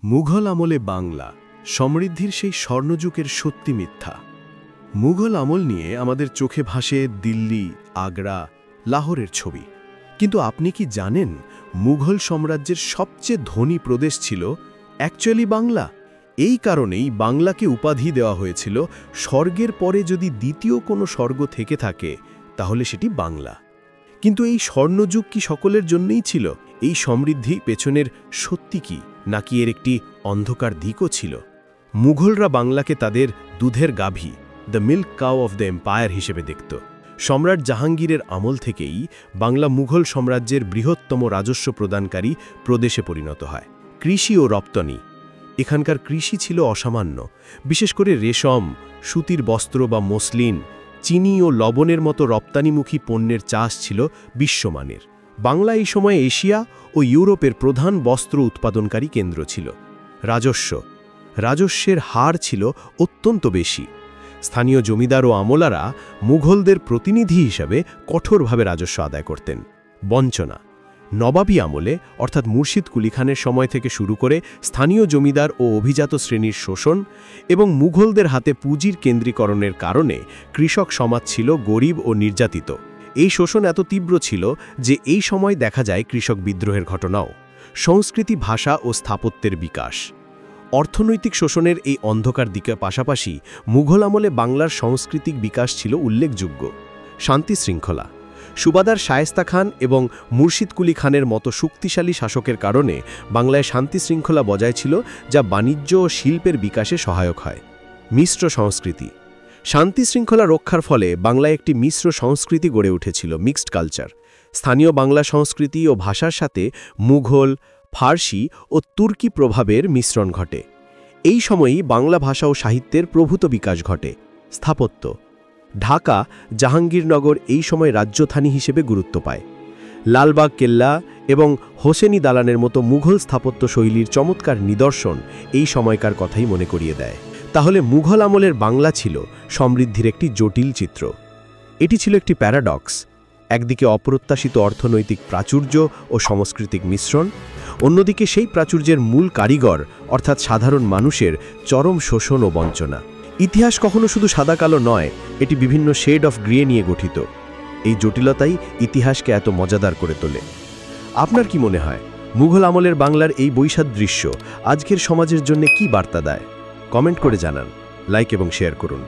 মুঘল আমলে বাংলা সমৃদ্ধির সেই স্বর্ণযুগের সত্যি মিথ্যা। মুঘল আমল নিয়ে আমাদের চোখে ভাসে দিল্লি, আগ্রা, লাহোরের ছবি। কিন্তু আপনি কি জানেন মুঘল সাম্রাজ্যের সবচেয়ে ধনী প্রদেশ ছিল অ্যাকচুয়ালি বাংলা? এই কারণেই বাংলাকে উপাধি দেওয়া হয়েছিল স্বর্গের পরে যদি দ্বিতীয় কোনো স্বর্গ থেকে থাকে তাহলে সেটি বাংলা। কিন্তু এই স্বর্ণযুগ কি সকলের জন্যই ছিল? এই সমৃদ্ধি পেছনের সত্যি কি, নাকি এর একটি অন্ধকার দিকও ছিল? মুঘলরা বাংলাকে তাদের দুধের গাভী, the milk cow of the empire হিসেবে দেখত। সম্রাট জাহাঙ্গীরের আমল থেকেই বাংলা মুঘল সাম্রাজ্যের বৃহত্তম রাজস্ব প্রদানকারী প্রদেশে পরিণত হয়। কৃষি ও রপ্তানি, এখানকার কৃষি ছিল অসামান্য। বিশেষ করে রেশম, সুতির বস্ত্র বা মসলিন, চিনি ও লবণের মতো রপ্তানিমুখী পণ্যের চাষ ছিল বিশ্বমানের। বাংলা এই সময়ে এশিয়া ও ইউরোপের প্রধান বস্ত্র উৎপাদনকারী কেন্দ্র ছিল। রাজস্বের হার ছিল অত্যন্ত বেশি। স্থানীয় জমিদার ও আমলারা মুঘলদের প্রতিনিধি হিসাবে কঠোরভাবে রাজস্ব আদায় করতেন। বঞ্চনা, নবাবী আমলে অর্থাৎ মুর্শিদ কুলি খানের সময় থেকে শুরু করে স্থানীয় জমিদার ও অভিজাত শ্রেণীর শোষণ এবং মুঘলদের হাতে পুঁজির কেন্দ্রীকরণের কারণে কৃষক সমাজ ছিল গরিব ও নির্যাতিত। এই শোষণ এত তীব্র ছিল যে এই সময় দেখা যায় কৃষক বিদ্রোহের ঘটনাও। সংস্কৃতি, ভাষা ও স্থাপত্যের বিকাশ, অর্থনৈতিক শোষণের এই অন্ধকার দিকের পাশাপাশি মুঘল আমলে বাংলার সাংস্কৃতিক বিকাশ ছিল উল্লেখযোগ্য। শান্তি শৃঙ্খলা, সুবাদার শায়েস্তা খান এবং মুর্শিদ কুলি খানের মতো শক্তিশালী শাসকের কারণে বাংলায় শান্তি শৃঙ্খলা বজায় ছিল, যা বাণিজ্য ও শিল্পের বিকাশে সহায়ক হয়। মিশ্র সংস্কৃতি, শান্তি শৃঙ্খলা রক্ষার ফলে বাংলায় একটি মিশ্র সংস্কৃতি গড়ে উঠেছিল, মিক্সড কালচার। স্থানীয় বাংলা সংস্কৃতি ও ভাষার সাথে মুঘল, ফার্সি ও তুর্কি প্রভাবের মিশ্রণ ঘটে। এই সময়েই বাংলা ভাষা ও সাহিত্যের প্রভূত বিকাশ ঘটে। স্থাপত্য, ঢাকা, জাহাঙ্গীরনগর এই সময় রাজধানী হিসেবে গুরুত্ব পায়। লালবাগ কেল্লা এবং হোসেনি দালানের মতো মুঘল স্থাপত্য শৈলীর চমৎকার নিদর্শন এই সময়কার কথাই মনে করিয়ে দেয়। তাহলে মুঘল আমলের বাংলা ছিল সমৃদ্ধির একটি জটিল চিত্র। এটি ছিল একটি প্যারাডক্স। একদিকে অপ্রত্যাশিত অর্থনৈতিক প্রাচুর্য ও সাংস্কৃতিক মিশ্রণ, অন্যদিকে সেই প্রাচুর্যের মূল কারিগর অর্থাৎ সাধারণ মানুষের চরম শোষণ ও বঞ্চনা। ইতিহাস কখনো শুধু সাদা কালো নয়, এটি বিভিন্ন শেড অফ গ্রে নিয়ে গঠিত। এই জটিলতাই ইতিহাসকে এত মজাদার করে তোলে। আপনার কি মনে হয় মুঘল আমলের বাংলার এই বৈসাদৃশ্য আজকের সমাজের জন্য কি বার্তা দেয়? কমেন্ট করে জানান, লাইক এবং শেয়ার করুন।